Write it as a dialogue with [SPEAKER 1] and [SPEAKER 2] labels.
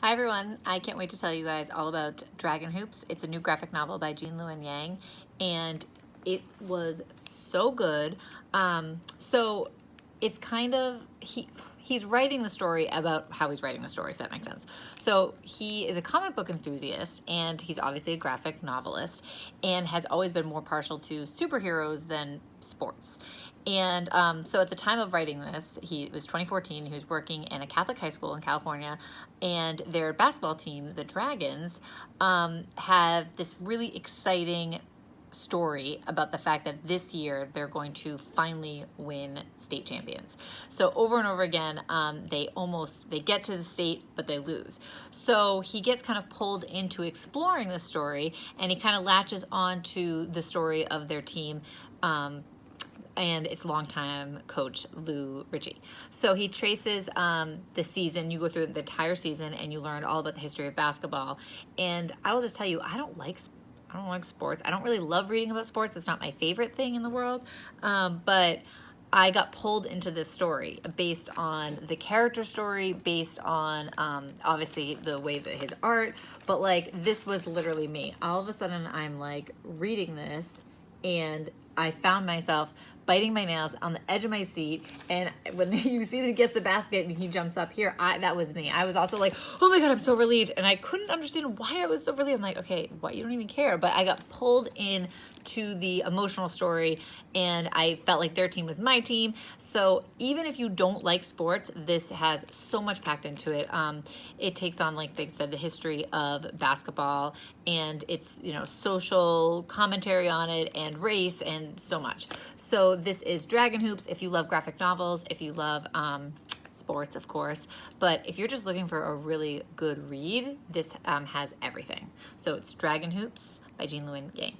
[SPEAKER 1] Hi everyone, I can't wait to tell you guys all about Dragon Hoops. It's a new graphic novel by Gene Luen Yang, and it was so good. So it's kind of, he's writing the story about how he's writing the story, if that makes sense. So he is a comic book enthusiast, and he's obviously a graphic novelist, and has always been more partial to superheroes than sports. And so at the time of writing this, it was 2014, he was working in a Catholic high school in California, and their basketball team, the Dragons, have this really exciting story about the fact that this year they're going to finally win state champions. So over and over again, they get to the state, but they lose. So he gets kind of pulled into exploring the story, and he kind of latches onto the story of their team, and its longtime coach, Ritchie. So he traces the season. You go through the entire season, and you learn all about the history of basketball. And I will just tell you, I don't like sports. I don't really love reading about sports. It's not my favorite thing in the world. But I got pulled into this story based on the character story, based on obviously the way that his art, but like this was literally me. All of a sudden I'm like reading this, and I found myself biting my nails on the edge of my seat, and when you see that he gets the basket and he jumps up here, that was me. I was also like, oh my God, I'm so relieved, and I couldn't understand why I was so relieved. I'm like, okay, what, you don't even care? But I got pulled in to the emotional story, and I felt like their team was my team. So even if you don't like sports, this has so much packed into it. It takes on, like they said, the history of basketball, and it's, social commentary on it, and race, and so much. So this is Dragon Hoops if you love graphic novels, if you love sports, of course. But if you're just looking for a really good read, this has everything. So it's Dragon Hoops by Gene Luen Yang.